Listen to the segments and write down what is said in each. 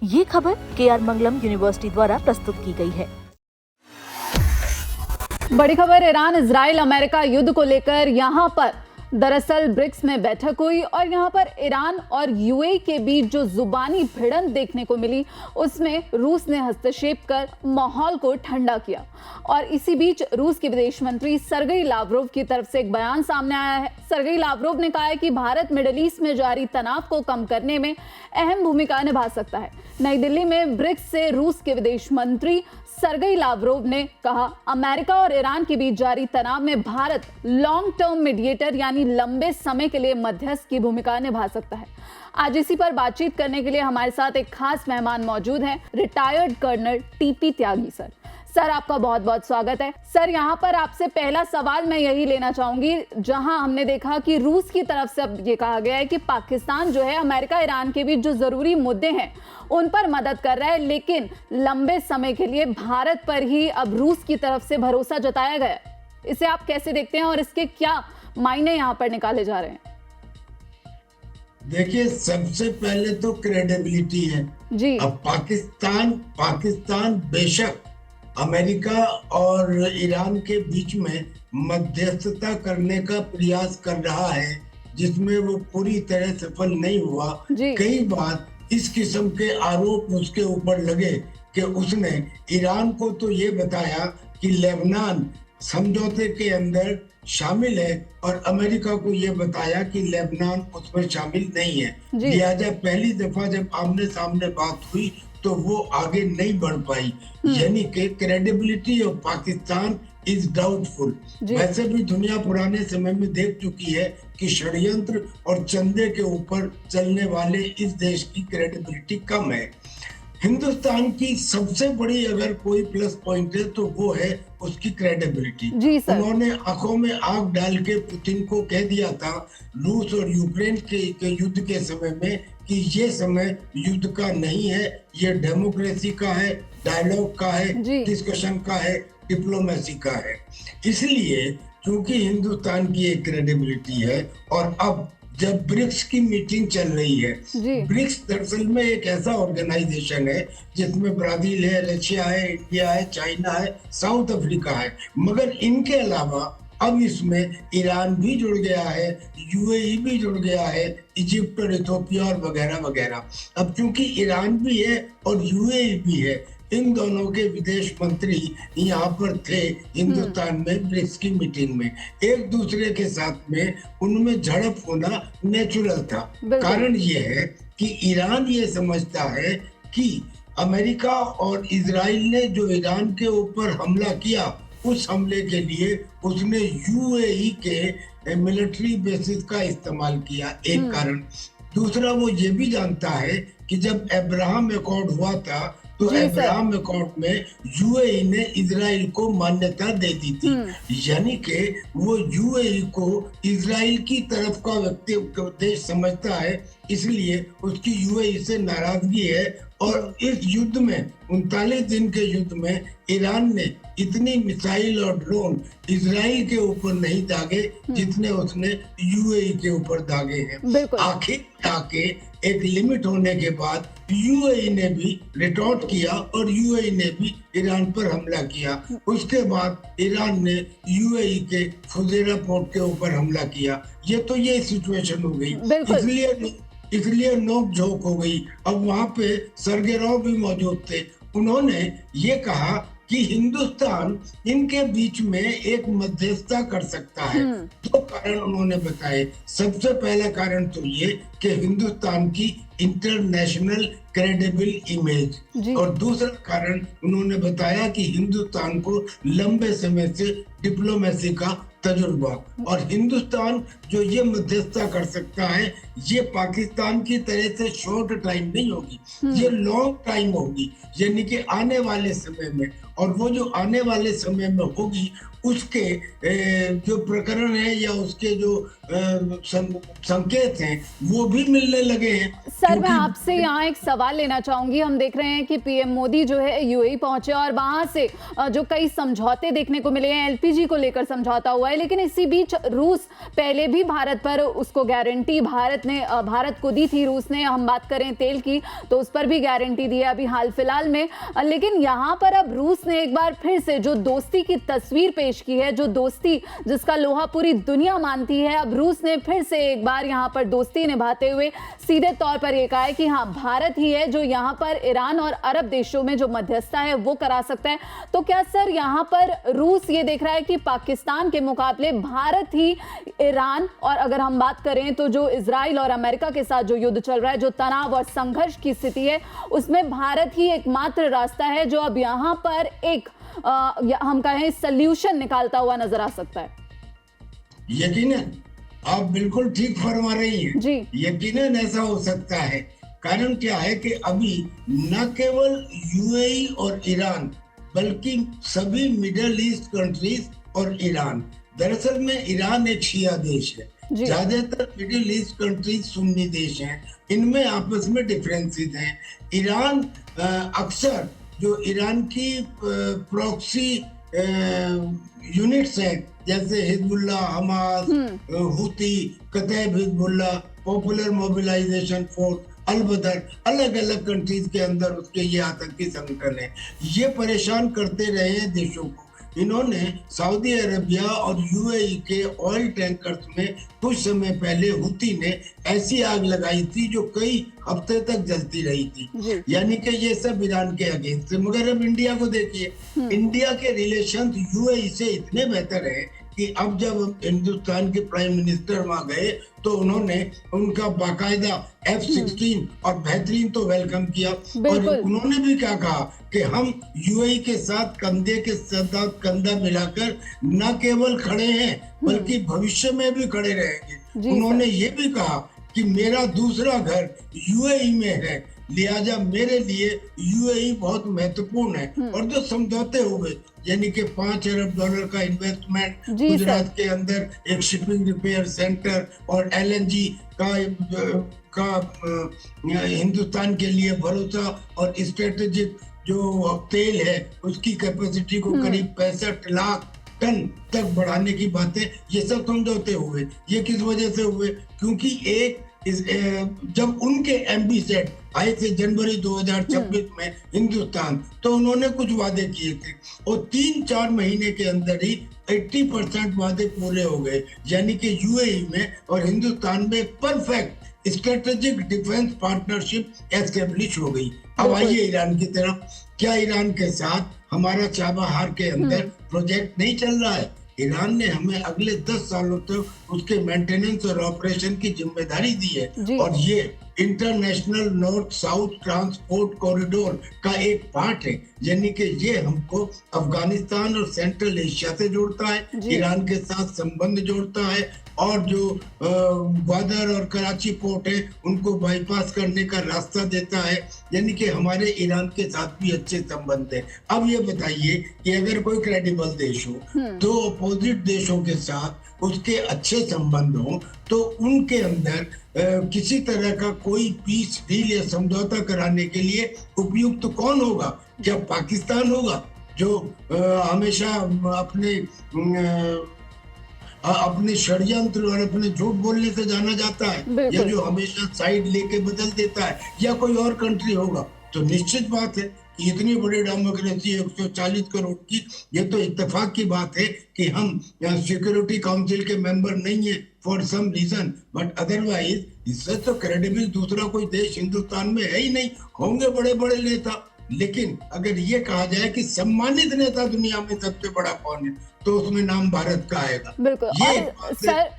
ये खबर KR मंगलम university द्वारा प्रस्तुत की गई है। बड़ी खबर ईरान इजराइल अमेरिका युद्ध को लेकर यहां पर दरअसल ब्रिक्स में बैठक हुई और यहां पर ईरान और यूएई के बीच जो जुबानी भिड़ंत देखने को मिली उसमें रूस ने हस्तक्षेप कर माहौल को ठंडा किया। और इसी बीच रूस के विदेश मंत्री सरगेई लावरोव की तरफ से एक बयान सामने आया है। सरगेई लावरोव ने कहा है कि भारत मिडिल ईस्ट में जारी तनाव को कम करने में अहम भूमिका निभा सकता है। नई दिल्ली में ब्रिक्स से रूस के विदेश मंत्री सरगेई लावरोव ने कहा, अमेरिका और ईरान के बीच जारी तनाव में भारत लॉन्ग टर्म मीडिएटर यानी लंबे समय के लिए मध्यस्थ की भूमिका निभा सकता है। आज इसी पर बातचीत करने के लिए हमारे साथ एक खास मेहमान मौजूद हैं, रिटायर्ड कर्नल टीपी त्यागी सर। सर, आपका बहुत बहुत स्वागत है। सर, यहाँ पर आपसे पहला सवाल मैं यही लेना चाहूंगी, जहां हमने देखा कि रूस की तरफ से अब ये कहा गया है कि पाकिस्तान जो है अमेरिका ईरान के बीच जो जरूरी मुद्दे हैं उन पर मदद कर रहा है, लेकिन लंबे समय के लिए भारत पर ही अब रूस की तरफ से भरोसा जताया गया। इसे आप कैसे देखते हैं और इसके क्या मायने यहाँ पर निकाले जा रहे हैं? देखिए, सबसे पहले तो क्रेडिबिलिटी है जी। अब पाकिस्तान बेशक अमेरिका और ईरान के बीच में मध्यस्थता करने का प्रयास कर रहा है, जिसमें वो पूरी तरह सफल नहीं हुआ। कई बार इस किस्म के आरोप उसके ऊपर लगे कि उसने ईरान को तो ये बताया कि लेबनान समझौते के अंदर शामिल है और अमेरिका को ये बताया कि लेबनान उसमें शामिल नहीं है। लिहाजा पहली दफा जब आमने सामने बात हुई तो वो आगे नहीं बढ़ पाई, यानी कि credibility of Pakistan is doubtful. वैसे भी दुनिया पुराने समय में देख चुकी है कि षड्यंत्र और चंदे के ऊपर चलने वाले इस देश की क्रेडिबिलिटी कम है। हिंदुस्तान की सबसे बड़ी अगर कोई प्लस पॉइंट है तो वो है उसकी क्रेडिबिलिटी। उन्होंने आंखों में आग डाल के पुतिन को कह दिया था रूस और यूक्रेन के युद्ध के समय में कि ये समय युद्ध का नहीं है, ये डेमोक्रेसी का है, डायलॉग का है, डिस्कशन का है, डिप्लोमेसी का है। इसलिए क्योंकि हिंदुस्तान की एक क्रेडिबिलिटी है और अब जब ब्रिक्स की मीटिंग चल रही है, ब्रिक्स दरअसल में एक ऐसा ऑर्गेनाइजेशन है जिसमें ब्राजील है, रशिया है, इंडिया है, चाइना है, साउथ अफ्रीका है, मगर इनके अलावा अब इसमें ईरान भी जुड़ गया है, यूएई भी जुड़ गया है, इजिप्ट और इथियोपिया और वगैरह वगैरह। अब क्योंकि ईरान भी है और यूएई भी है, इन दोनों के विदेश मंत्री यहाँ पर थे हिंदुस्तान में ब्रिक्स की मीटिंग में, एक दूसरे के साथ में उनमें झड़प होना नेचुरल था। कारण ये है कि ईरान ये समझता है कि अमेरिका और इजराइल ने जो ईरान के ऊपर हमला किया, उस हमले के लिए उसने यूएई के मिलिट्री बेसिस का इस्तेमाल किया, एक कारण। दूसरा, वो ये भी जानता है कि जब अब्राहम एकॉर्ड हुआ था तो अब्राहम एकॉर्ड में यूएई ने इजराइल को मान्यता दे दी थी, यानी कि वो यूएई को इजराइल की तरफ का देश समझता है, इसलिए उसकी यूएई से नाराजगी है। और इस युद्ध में 39 दिन के युद्ध में ईरान ने इतनी मिसाइल और ड्रोन इजराइल के ऊपर नहीं दागे जितने उसने यूएई के ऊपर दागे हैं। आखिर आके एक लिमिट होने के बाद यूएई ने भी रिटॉर्ट किया और यूएई ने भी ईरान पर हमला किया। उसके बाद ईरान ने यूएई के फुजेरा पोर्ट के ऊपर हमला किया। ये सिचुएशन हो गई, इसलिए नोक झोंक हो गई। अब वहां पे सरगेई भी मौजूद थे, उन्होंने ये कहा कि हिंदुस्तान इनके बीच में एक मध्यस्थता कर सकता है। दो कारण उन्होंने बताए। सबसे पहला कारण तो ये कि हिंदुस्तान की इंटरनेशनल क्रेडिबल इमेज, और दूसरा कारण उन्होंने बताया कि हिंदुस्तान को लंबे समय से डिप्लोमेसी का तजुर्बा, और हिंदुस्तान जो ये मध्यस्थता कर सकता है ये पाकिस्तान की तरह से शॉर्ट टाइम नहीं होगी, ये लॉन्ग टाइम होगी, यानी कि आने वाले समय में। और वो जो आने वाले समय में होगी उसके जो प्रकरण है या उसके जो संकेत हैं वो भी मिलने लगे हैं। सर, मैं आपसे यहाँ एक सवाल लेना चाहूंगी। हम देख रहे हैं कि पीएम मोदी जो है यूएई पहुंचे और वहां से जो कई समझौते देखने को मिले हैं, एलपीजी को लेकर समझौता हुआ है, है। लेकिन इसी बीच रूस पहले भी भारत पर उसको गारंटी भारत को दी थी रूस ने। हम बात करें तेल की तो उस पर भी गारंटी दी है अभी हाल फिलहाल में। लेकिन यहाँ पर अब रूस ने एक बार फिर से जो दोस्ती की तस्वीर पेश की है, जो दोस्ती जिसका लोहा पूरी दुनिया मानती है, अब रूस ने फिर से एक बार यहाँ पर दोस्ती निभाते हुए सीधे तौर पर यह कहा है कि हाँ, भारत ही है जो यहाँ पर ईरान और अरब देशों में जो मध्यस्थता है वो करा सकता है। तो क्या सर यहाँ पर रूस ये देख रहा है कि पाकिस्तान के मुकाबले भारत ही ईरान, और अगर हम बात करें तो जो इजराइल और अमेरिका के साथ जो युद्ध चल रहा है, जो तनाव और संघर्ष की स्थिति है, उसमें भारत ही एकमात्र रास्ता है जो अब यहाँ पर एक हम कहें सल्यूशन निकालता हुआ नजर आ सकता है? यकीनन आप बिल्कुल ठीक फरमा रही हैं जी। यकीनन ऐसा हो सकता है। कारण क्या है कि अभी न केवल यूएई और ईरान बल्कि सभी मिडिल ईस्ट कंट्रीज और ईरान, दरअसल में ईरान एक शिया देश है, ज्यादातर मिडिल ईस्ट कंट्रीज सुन्नी देश हैं, इनमें आपस में डिफरेंसेस हैं। ईरान अक्सर जो ईरान की प्रॉक्सी यूनिट्स हैं जैसे हिजबुल्लाह, हमास, हुती, कतैब Hezbollah, popular mobilisation force, Al-Badr, अलग अलग कंट्रीज के अंदर उसके ये आतंकी संगठन है। ये परेशान करते रहे हैं देशों को। इन्होंने सऊदी अरेबिया और यूएई के ऑयल टैंकर्स में कुछ समय पहले हुती ने ऐसी आग लगाई थी जो कई हफ्ते तक जलती रही थी, यानी कि ये सब ईरान के अगेंस्ट थे। मगर अब इंडिया को देखिए, इंडिया के रिलेशन यूएई से इतने बेहतर है कि अब जब हिंदुस्तान के प्राइम मिनिस्टर वहां गए तो उन्होंने उनका बाकायदा F-16 और बेहतरीन तो वेलकम किया, और उन्होंने भी क्या कहा कि हम यूएई के साथ कंधे के साथ कंधा मिलाकर न केवल खड़े हैं बल्कि भविष्य में भी खड़े रहेंगे। उन्होंने ये भी कहा कि मेरा दूसरा घर यूएई में है, लिहाजा मेरे लिए यूएई बहुत महत्वपूर्ण है। और जो समझौते हुए, यानी कि $5 अरब का इन्वेस्टमेंट, गुजरात के अंदर एक शिपिंग रिपेयर सेंटर और LNG का हिंदुस्तान के लिए भरोसा और स्ट्रेटेजिक जो तेल है उसकी कैपेसिटी को करीब 65 लाख टन तक बढ़ाने की बातें, ये सब समझौते हुए। ये किस वजह से हुए? क्योंकि जब उनके एम्बेसडर आए थे जनवरी 2026 में हिंदुस्तान, तो उन्होंने कुछ वादे किए थे और 3-4 महीने के अंदर ही 80% वादे पूरे हो गए, यानी कि यूएई में और हिंदुस्तान में perfect strategic defence partnership establish हो गई। अब आइए ईरान की तरफ। क्या ईरान के साथ हमारा चाबहार के अंदर प्रोजेक्ट नहीं चल रहा है? ईरान ने हमें अगले 10 सालों तक उसके मेंटेनेंस और ऑपरेशन की जिम्मेदारी दी है, और ये international north south transport corridor का एक पार्ट है, यानी कि ये हमको अफगानिस्तान और सेंट्रल एशिया से जोड़ता है, ईरान के साथ संबंध जोड़ता है, और जो ग्वादर और कराची पोर्ट है उनको बाईपास करने का रास्ता देता है, यानी कि हमारे ईरान के साथ भी अच्छे संबंध है। अब ये बताइए कि अगर कोई क्रेडिबल देश हो, दो अपोजिट देशों के साथ उसके अच्छे संबंध हो, तो उनके अंदर किसी तरह का कोई पीस डील या समझौता कराने के लिए उपयुक्त कौन होगा? क्या पाकिस्तान होगा जो हमेशा अपने षड्यंत्र और अपने झूठ बोलने से जाना जाता है, या जो हमेशा साइड लेके बदल देता है, या कोई और कंट्री होगा? तो निश्चित बात है कि इतनी बड़ी डेमोक्रेसी 140 करोड़ की, ये तो इत्तेफाक की बात है कि हम सिक्योरिटी काउंसिल के मेंबर नहीं है for some reason, but otherwise इससे तो क्रेडिबल दूसरा कोई देश हिंदुस्तान में है ही नहीं। होंगे बड़े बड़े नेता, लेकिन अगर ये कहा जाए कि सम्मानित नेता दुनिया में सबसे बड़ा कौन है, तो उसमें नाम भारत का आएगा। बिल्कुल। और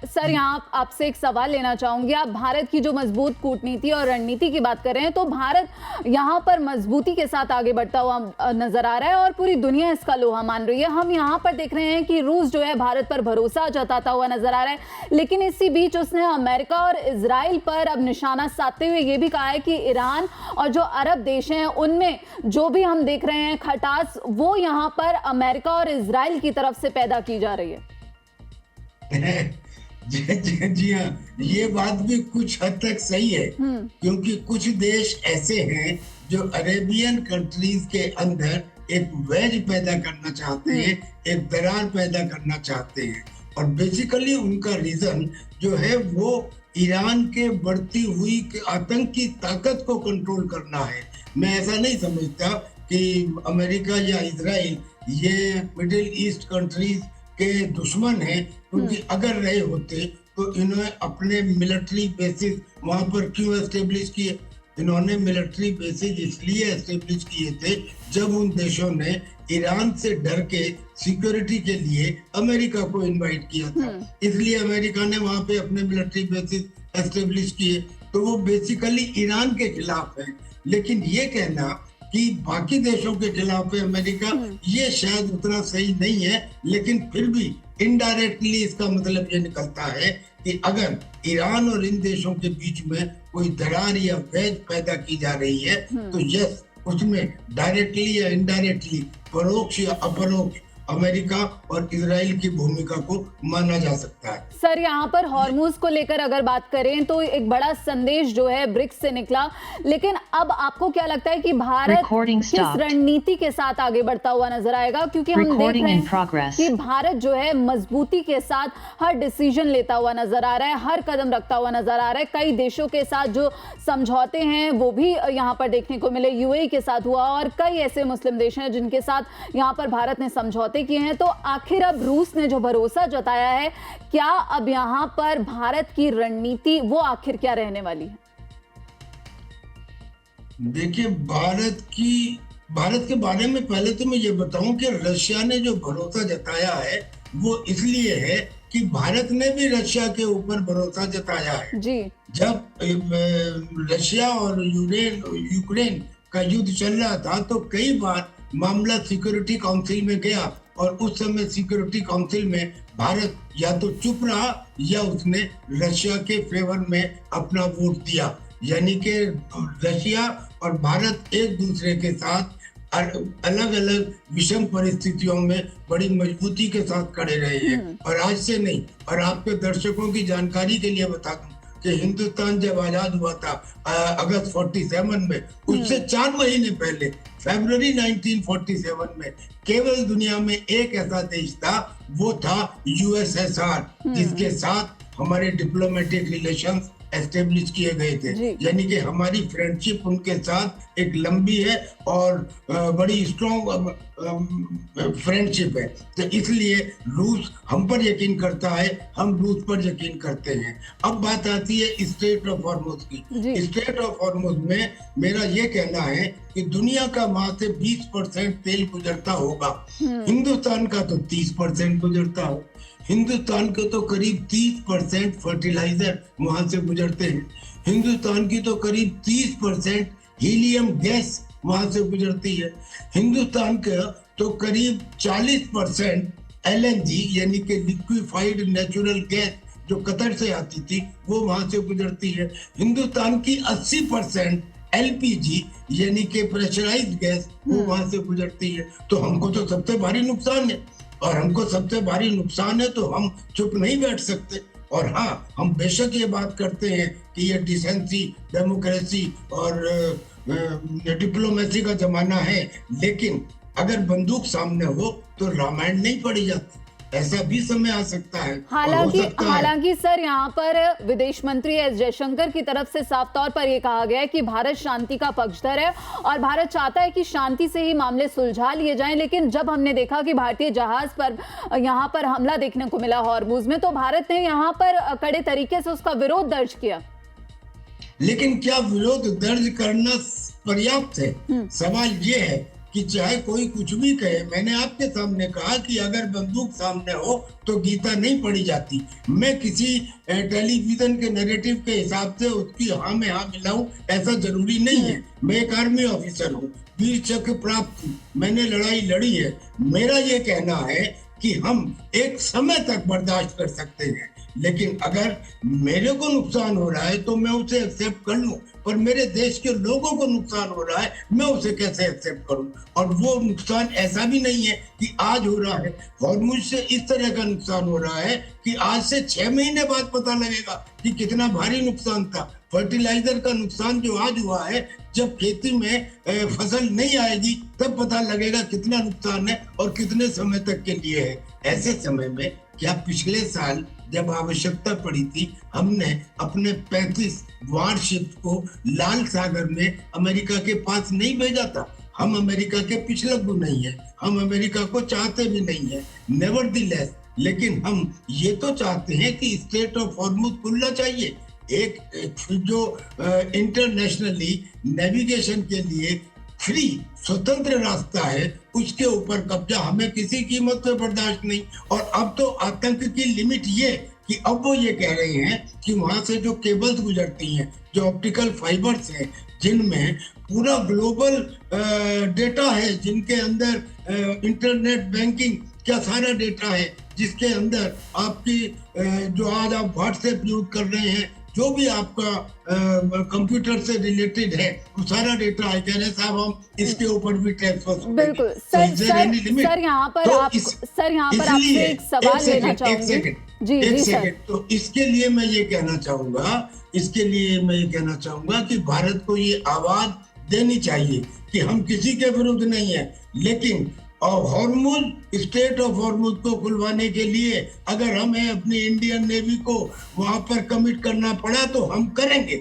सर यहाँ आपसे एक सवाल लेना चाहूंगी। आप भारत की जो मजबूत कूटनीति और रणनीति की बात कर रहे हैं, तो भारत यहाँ पर मजबूती के साथ आगे बढ़ता हुआ नजर आ रहा है और पूरी दुनिया इसका लोहा मान रही है। हम यहाँ पर देख रहे हैं कि रूस जो है भारत पर भरोसा जताता हुआ नजर आ रहा है, लेकिन इसी बीच उसने अमेरिका और इजराइल पर अब निशाना साधते हुए ये भी कहा है कि ईरान और जो अरब देश हैं उनमें जो भी हम देख रहे हैं खटास, वो यहाँ पर अमेरिका और इजराइल की तरफ से पैदा की जा रही है। जी हाँ, ये बात भी कुछ हद तक सही है, क्योंकि कुछ देश ऐसे हैं जो अरेबियन कंट्रीज के अंदर एक वेज पैदा करना चाहते हैं, एक दरार पैदा करना चाहते हैं, और बेसिकली उनका रीजन जो है वो ईरान के बढ़ती हुई आतंकी ताकत को कंट्रोल करना है। मैं ऐसा नहीं समझता कि अमेरिका या इजराइल ये मिडिल ईस्ट कंट्रीज के दुश्मन हैं, क्योंकि अगर रहे होते तो इन्होंने अपने मिलिट्री बेसिस वहां पर क्यों एस्टेब्लिश किए? इन्होंने मिलिट्री बेसिस इसलिए एस्टेब्लिश किए थे जब उन देशों ने ईरान से डर के सिक्योरिटी के लिए अमेरिका को इनवाइट किया था, इसलिए अमेरिका ने वहां पे अपने मिलिट्री बेसिस एस्टेब्लिश किए। तो वो बेसिकली ईरान के खिलाफ है। लेकिन ये कहना कि बाकी देशों के खिलाफ है अमेरिका, ये शायद उतना सही नहीं है। लेकिन फिर भी इनडायरेक्टली इसका मतलब ये निकलता है कि अगर ईरान और इन देशों के बीच में कोई दरार या वैध पैदा की जा रही है तो यस, उसमें डायरेक्टली या इनडायरेक्टली, परोक्ष या अपरोक्ष अमेरिका और इजराइल की भूमिका को माना जा सकता है। सर, यहाँ पर हॉर्मुज को लेकर अगर बात करें तो एक बड़ा संदेश जो है ब्रिक्स से निकला, लेकिन अब आपको क्या लगता है कि भारत किस रणनीति के साथ आगे बढ़ता हुआ नजर आएगा? क्योंकि हम देख रहे हैं कि भारत जो है मजबूती के साथ हर डिसीजन लेता हुआ नजर आ रहा है, हर कदम रखता हुआ नजर आ रहा है। कई देशों के साथ जो समझौते हैं वो भी यहाँ पर देखने को मिले, यूएई के साथ हुआ और कई ऐसे मुस्लिम देश हैं जिनके साथ यहाँ पर भारत ने समझौते किए हैं। तो आखिर अब रूस ने जो भरोसा जताया है, क्या अब यहां पर भारत की रणनीति वो आखिर क्या रहने वाली है? देखिए, भारत के बारे में पहले तो मैं ये बताऊं कि रशिया ने जो भरोसा जताया है वो इसलिए है कि भारत ने भी रशिया के ऊपर भरोसा जताया है जी। जब रशिया और यूक्रेन का युद्ध चल रहा था तो कई बार मामला सिक्योरिटी काउंसिल में गया और उस समय सिक्योरिटी काउंसिल में भारत या तो चुप रहा या उसने रशिया के फेवर में अपना वोट दिया। यानी कि रशिया और भारत एक दूसरे के साथ अलग अलग विषम परिस्थितियों में बड़ी मजबूती के साथ खड़े रहे हैं। और आज से नहीं, और आपके दर्शकों की जानकारी के लिए बता दूं कि हिंदुस्तान जब आजाद हुआ था अगस्त 47 में, उससे 4 महीने पहले फरवरी 1947 में केवल दुनिया में एक ऐसा देश था, वो था यूएसएसआर, जिसके साथ हमारे डिप्लोमेटिक रिलेशंस एस्टेब्लिश किए गए थे। यानी कि हमारी फ्रेंडशिप उनके साथ एक लंबी है और बड़ी स्ट्रॉन्ग फ्रेंडशिप है। तो इसलिए रूस हम पर यकीन करता है, हम रूस पर यकीन करते हैं। अब बात आती है स्ट्रेट ऑफ हॉर्मुज की। स्ट्रेट ऑफ हॉर्मुज में मेरा ये कहना है कि दुनिया का वहां से 20% तेल गुजरता होगा, हिंदुस्तान का तो 30% गुजरता हो। हिंदुस्तान के तो करीब 30% फर्टिलाइजर वहां से गुजरते हैं। हिंदुस्तान की तो करीब 30% हीलियम गैस वहां से गुजरती है। हिंदुस्तान का तो करीब 40% एलएनजी यानी कि लिक्विफाइड नेचुरल गैस जो कतर से आती थी वो वहां से गुजरती है। हिंदुस्तान की 80% एलपीजी यानी कि प्रेशराइज्ड गैस वो वहां से गुजरती है। तो हमको तो सबसे भारी नुकसान है, और हमको सबसे भारी नुकसान है तो हम चुप नहीं बैठ सकते। और हाँ, हम बेशक ये बात करते हैं कि ये डिसेंसी, डेमोक्रेसी और डिप्लोमेसी का जमाना है, लेकिन अगर बंदूक सामने हो तो रामायण नहीं पढ़ी जाती। ऐसा भी समय आ सकता है। हालांकि सर, यहाँ पर विदेश मंत्री एस जयशंकर की तरफ से साफ तौर पर यह कहा गया है कि भारत शांति का पक्षधर है और भारत चाहता है कि शांति से ही मामले सुलझा लिए जाएं। लेकिन जब हमने देखा कि भारतीय जहाज पर यहाँ पर हमला देखने को मिला हॉर्मुज में, तो भारत ने यहाँ पर कड़े तरीके से उसका विरोध दर्ज किया। लेकिन क्या विरोध दर्ज करना पर्याप्त है? सवाल ये है कि चाहे कोई कुछ भी कहे, मैंने आपके सामने कहा कि अगर बंदूक सामने हो तो गीता नहीं पढ़ी जाती। मैं किसी टेलीविजन के नैरेटिव के हिसाब से उसकी हाँ में हाँ मिलाऊं ऐसा जरूरी नहीं है। मैं एक आर्मी ऑफिसर हूँ, वीर चक्र प्राप्त हूँ, मैंने लड़ाई लड़ी है। मेरा ये कहना है कि हम एक समय तक बर्दाश्त कर सकते हैं, लेकिन अगर मेरे को नुकसान हो रहा है तो मैं उसे एक्सेप्ट कर लूं, पर मेरे देश के लोगों को नुकसान हो रहा है मैं उसे कैसे एक्सेप्ट करूं? और वो नुकसान ऐसा भी नहीं है कि आज हो रहा है। हॉर्मुज से इस तरह का नुकसान हो रहा है कि आज से 6 महीने बाद पता लगेगा कि कितना भारी नुकसान था। फर्टिलाइजर का नुकसान जो आज हुआ है, जब खेती में फसल नहीं आएगी तब पता लगेगा कितना नुकसान है और कितने समय तक के लिए है। ऐसे समय में क्या पिछले साल जब आवश्यकता पड़ी थी, हमने अपने 35 वारशिप को लाल सागर में अमेरिका के पास नहीं भेजा था? हम अमेरिका के पिछलग्गू नहीं है, हम अमेरिका को चाहते भी नहीं है। नेवरदलेस, लेकिन हम ये तो चाहते हैं कि स्ट्रेट ऑफ हॉर्मुज खुलना चाहिए। एक जो इंटरनेशनली नेविगेशन के लिए फ्री स्वतंत्र रास्ता है, उसके ऊपर कब्जा हमें किसी कीमत पे बर्दाश्त नहीं। और अब तो आतंक की लिमिट ये कि अब वो ये कह रहे हैं कि वहां से जो केबल्स गुजरती हैं, जो ऑप्टिकल फाइबर्स हैं, जिनमें पूरा ग्लोबल डेटा है, जिनके अंदर इंटरनेट बैंकिंग का सारा डेटा है, जिसके अंदर आपकी जो आज आप व्हाट्सएप यूज कर रहे हैं, जो भी आपका कंप्यूटर से रिलेटेड है, वो सारा डेटा है। कह रहे साहब हम इसके ऊपर भी टैक्स वसूलेंगे। बिल्कुल सर यहाँ पर आपसे एक सवाल लेना चाहूंगी। जी एक जी सेकंड, तो इसके लिए मैं ये कहना चाहूंगा कि भारत को ये आवाज देनी चाहिए कि हम किसी के विरुद्ध नहीं है, लेकिन हॉर्मुज, स्टेट ऑफ हॉर्मुज को खुलवाने के लिए अगर हमें अपनी इंडियन नेवी को वहां पर कमिट करना पड़ा तो हम करेंगे,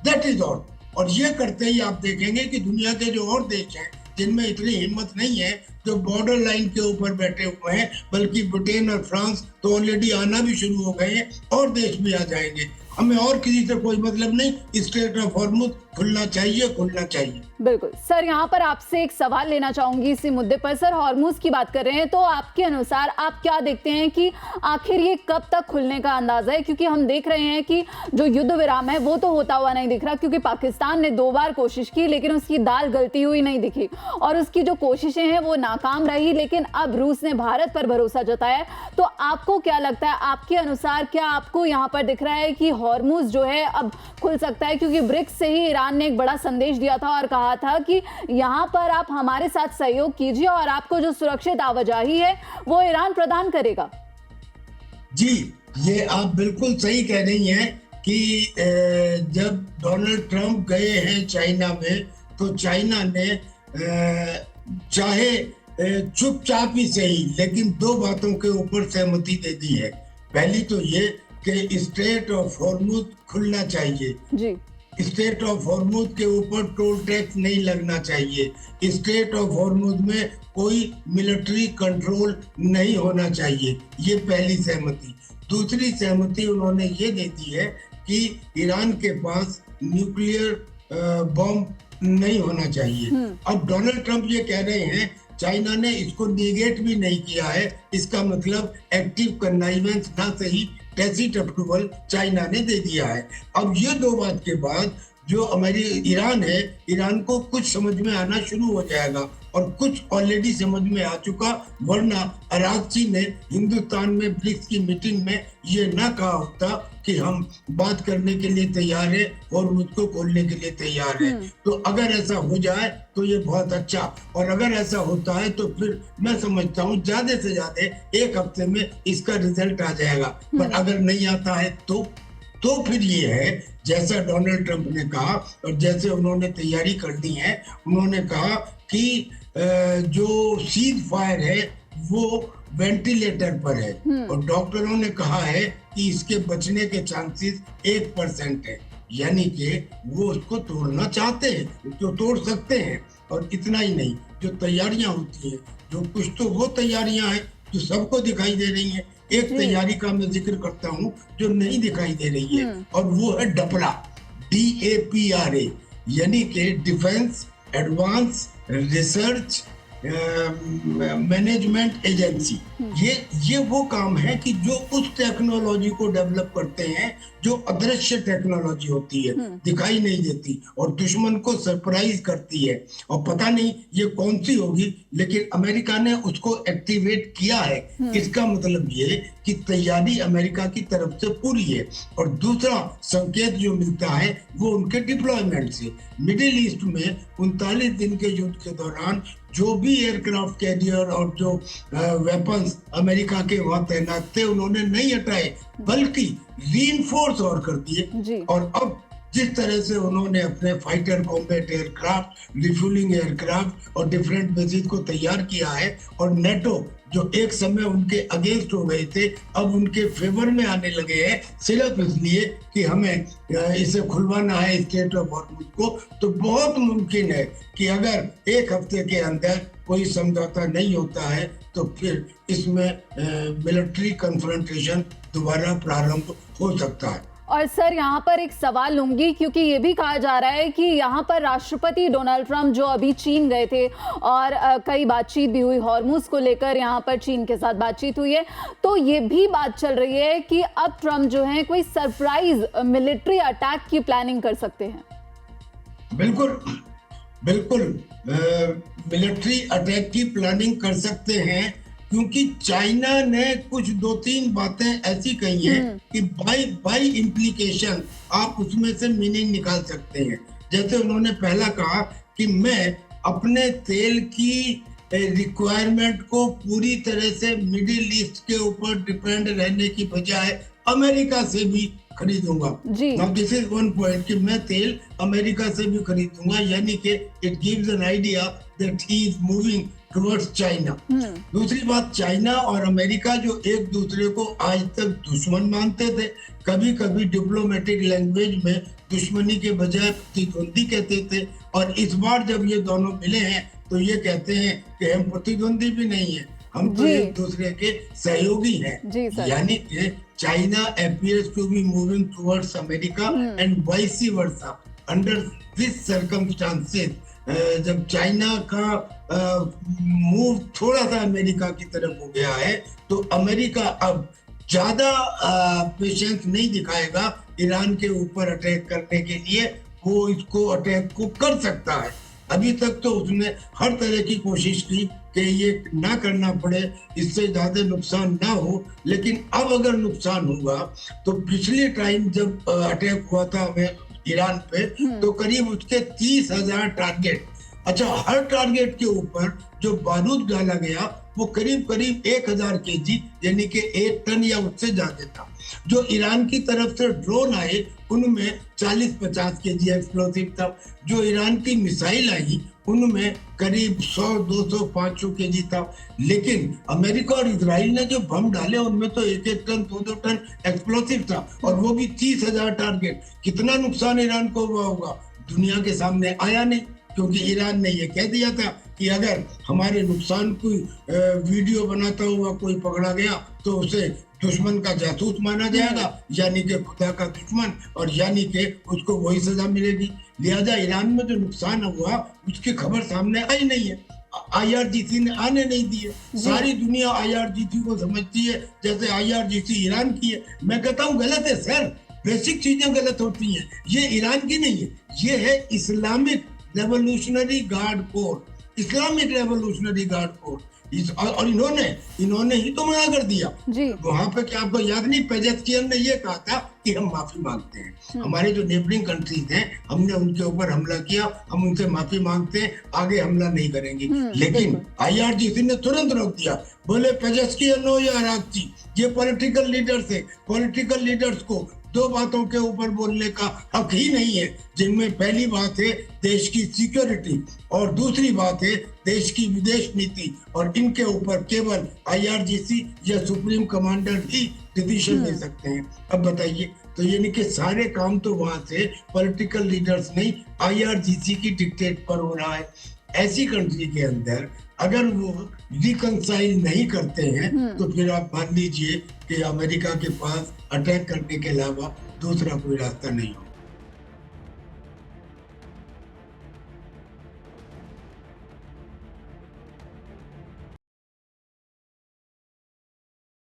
दैट इज ऑल। और ये करते ही आप देखेंगे कि दुनिया के जो और देश हैं जिनमें इतनी हिम्मत नहीं है, जो बॉर्डर लाइन के ऊपर बैठे हुए हैं, बल्कि ब्रिटेन और फ्रांस तो ऑलरेडी आना भी शुरू हो गए हैं, और देश भी आ जाएंगे। हमें और किसी से कोई मतलब नहीं, स्ट्रेट ऑफ हॉर्मुज खुलना चाहिए। बिल्कुल सर, यहाँ पर आपसे एक सवाल लेना चाहूंगी इसी मुद्दे पर। सर, हॉर्मुज की बात कर रहे हैं, तो आपके अनुसार आप क्या देखते हैं कि आखिर ये कब तक खुलने का अंदाजा है? क्योंकि हम देख रहे हैं कि जो युद्ध विराम है वो तो होता हुआ नहीं दिख रहा, क्योंकि पाकिस्तान ने 2 बार कोशिश की लेकिन उसकी दाल गलती हुई नहीं दिखी, और उसकी जो कोशिशें हैं वो नाकाम रही। लेकिन अब रूस ने भारत पर भरोसा जताया, तो आपको क्या लगता है, आपके अनुसार क्या आपको यहाँ पर दिख रहा है कि हॉर्मुज जो है अब खुल सकता है? क्योंकि ब्रिक्स से ही ईरान ने एक बड़ा संदेश दिया था और कहा था कि यहां पर आप हमारे साथ सहयोग कीजिए और आपको जो सुरक्षित आवाजाही है वो ईरान प्रदान करेगा। जी, ये आप बिल्कुल सही कह रही हैं कि जब डोनाल्ड ट्रंप गए हैं चाइना में, तो चाइना ने चाहे चुपचाप ही सही, लेकिन 2 बातों के ऊपर सहमति दे दी है। पहली तो ये कि स्ट्रेट ऑफ हॉर्मुज खुलना चाहिए जी। स्टेट ऑफ हॉर्मुज के ऊपर टोल टैक्स नहीं लगना चाहिए। स्टेट ऑफ हॉर्मुज में कोई मिलिट्री कंट्रोल नहीं होना चाहिए। ये पहली सहमति। दूसरी सहमति उन्होंने ये दे दी है कि ईरान के पास न्यूक्लियर बॉम्ब नहीं होना चाहिए। अब डोनाल्ड ट्रंप ये कह रहे हैं, चाइना ने इसको निगेट भी नहीं किया है, इसका मतलब एक्टिव कन्नाइवेंस ना सही टैसिट अप्रूवल चाइना ने दे दिया है। अब ये 2 बात के बाद जो हमारी ईरान है, ईरान को कुछ समझ में आना शुरू हो जाएगा, और कुछ ऑलरेडी समझ में आ चुका, वरना अरागची ने हिंदुस्तान में ब्रिक्स की मीटिंग में ये ना कहा होता कि हम बात करने के लिए तैयार है और मुझको खोलने के लिए तैयार है। तो अगर ऐसा हो जाए तो ये बहुत अच्छा, और अगर ऐसा होता है तो फिर मैं समझता हूँ ज्यादा से ज्यादा 1 हफ्ते में इसका रिजल्ट आ जाएगा। पर अगर नहीं आता है तो फिर ये है जैसा डोनाल्ड ट्रंप ने कहा और जैसे उन्होंने तैयारी कर दी है। उन्होंने कहा कि जो सीज फायर है वो वेंटिलेटर पर है, और डॉक्टरों ने कहा है कि इसके बचने के चांसेस 1% है, यानी कि वो उसको तोड़ना चाहते हैं, उसको तोड़ सकते हैं। और इतना ही नहीं, जो तैयारियां होती हैं, जो कुछ तो वो तैयारियां हैं जो सबको दिखाई दे रही हैं। एक तैयारी का मैं जिक्र करता हूँ जो नहीं दिखाई दे रही है, और वो है डपरा, DAPRA, यानी कि defence advance research management agency. ये वो काम है कि जो उस टेक्नोलॉजी को डेवलप करते हैं जो अदृश्य टेक्नोलॉजी होती है, दिखाई नहीं देती और दुश्मन को सरप्राइज करती है, और पता नहीं ये कौन सी होगी, लेकिन अमेरिका ने उसको एक्टिवेट किया है। इसका मतलब ये कि तैयारी अमेरिका की तरफ से पूरी है। और दूसरा संकेत जो मिलता है वो उनके डिप्लॉयमेंट से। मिडिल ईस्ट में 39 दिन के युद्ध के दौरान जो भी एयरक्राफ्ट कैरियर और जो वेपन्स अमेरिका के वहां तैनात थे, उन्होंने नहीं हटाए बल्कि रीइंफोर्स और कर दिए। और अब जिस तरह से उन्होंने अपने fighter combat aircraft, refuelling aircraft और डिफरेंट बेसिस को तैयार किया है, और नेटो जो एक समय उनके अगेंस्ट हो गए थे अब उनके फेवर में आने लगे हैं, सिर्फ इसलिए कि हमें इसे खुलवाना है स्ट्रेट ऑफ हॉर्मुज को। तो बहुत मुमकिन है कि अगर एक हफ्ते के अंदर कोई समझौता नहीं होता है तो फिर इसमें मिलिट्री कन्फ्रंटेशन दोबारा प्रारंभ हो सकता है। और सर यहाँ पर एक सवाल लूंगी, क्योंकि ये भी कहा जा रहा है कि यहाँ पर राष्ट्रपति डोनाल्ड ट्रंप जो अभी चीन गए थे और कई बातचीत भी हुई हॉर्मुज को लेकर, यहाँ पर चीन के साथ बातचीत हुई है, तो ये भी बात चल रही है कि अब ट्रंप जो है कोई सरप्राइज मिलिट्री अटैक की प्लानिंग कर सकते हैं। बिल्कुल बिल्कुल मिलिट्री अटैक की प्लानिंग कर सकते हैं, क्योंकि चाइना ने कुछ 2-3 बातें ऐसी कही हैं कि बाय इम्प्लीकेशन आप उसमें से मीनिंग निकाल सकते हैं। जैसे उन्होंने पहला कहा कि मैं अपने तेल की रिक्वायरमेंट को पूरी तरह से मिडिल ईस्ट के ऊपर डिपेंड रहने की बजाय अमेरिका से भी खरीदूंगा। Now this is one point कि मैं तेल अमेरिका से भी खरीदूंगा, यानी कि it gives an idea that he is moving towards China. दूसरी बात, चाइना और अमेरिका जो एक दूसरे को आज तक दुश्मन मानते थे, कभी कभी डिप्लोमेटिक लैंग्वेज में दुश्मनी के बजाय प्रतिद्वंदी कहते थे, और इस बार जब ये दोनों मिले हैं तो ये कहते हैं कि हम प्रतिद्वंदी भी नहीं है, हम तो एक दूसरे के सहयोगी हैं। यानी कि China appears to be moving towards America and vice versa. Under these circumstances, जब चाइना का मूव थोड़ा सा अमेरिका की तरफ हो गया है, तो अमेरिका अब ज्यादा पेशेंस नहीं दिखाएगा ईरान के ऊपर अटैक करने के लिए। वो इसको अटैक को कर सकता है। अभी तक तो उसने हर तरह की कोशिश की कि ये ना करना पड़े, इससे ज्यादा नुकसान ना हो, लेकिन अब अगर नुकसान होगा तो पिछले टाइम जब अटैक हुआ था हमें ईरान पे, तो करीब उसके 30,000 टारगेट, अच्छा हर टारगेट के ऊपर जो बारूद डाला गया वो करीब करीब 1000 केजी यानी कि 1 टन या उससे ज्यादा था। जो ईरान की तरफ से ड्रोन आए उनमें 40-50 केजी एक्सप्लोसिव था। जो ईरान की मिसाइल आई उनमें करीब 100, 200, 500 केजी था। लेकिन अमेरिका और इजराइल ने जो बम डाले उनमें तो 1-1 टन, 2-2 टन एक्सप्लोसिव था, और वो भी 30,000 टारगेट। कितना नुकसान ईरान को हुआ होगा दुनिया के सामने आया नहीं, क्योंकि ईरान ने ये कह दिया था कि अगर हमारे नुकसान को वीडियो बनाता हुआ कोई पकड़ा गया तो उसे दुश्मन का जासूस माना जाएगा, यानी कि खुदा का दुश्मन, और यानी कि उसको वही सजा मिलेगी। लिहाजा ईरान में जो नुकसान हुआ उसकी खबर सामने आई नहीं है, IRGC ने आने नहीं दिए। सारी दुनिया IRGC को समझती है जैसे IRGC ईरान की है। मैं कहता हूँ गलत है सर, बेसिक चीजें गलत होती हैं। ये ईरान की नहीं है, ये है Islamic revolutionary guard core, Islamic revolutionary guard core. और इन्होंने ही तो मना कर दिया वहां पे। क्या आपको याद नहीं, पेजेस्कियन ने ये कहा था कि हम माफी मांगते हैं, हमारे जो नेबरिंग कंट्रीज हैं हमने उनके ऊपर हमला किया, हम उनसे माफी मांगते हैं, आगे हमला नहीं करेंगे। लेकिन IRGC ने तुरंत रोक दिया, बोले पेजेस्कियन हो या अरागची, ये पॉलिटिकल लीडर्स है, पॉलिटिकल लीडर्स को 2 बातों के ऊपर बोलने का हक ही नहीं है, जिनमें पहली बात है देश की सिक्योरिटी और दूसरी बात है देश की विदेश नीति, और इनके ऊपर केवल IRGC या सुप्रीम कमांडर ही डिसीजन ले सकते हैं। अब बताइए, तो यानी कि सारे काम तो वहां से पॉलिटिकल लीडर्स नहीं IRGC की डिक्टेट पर हो रहा है। ऐसी कंट्री के अंदर अगर वो रिकंसाइल नहीं करते हैं तो फिर आप मान लीजिए कि अमेरिका के पास अटैक करने के अलावा दूसरा कोई रास्ता नहीं होगा।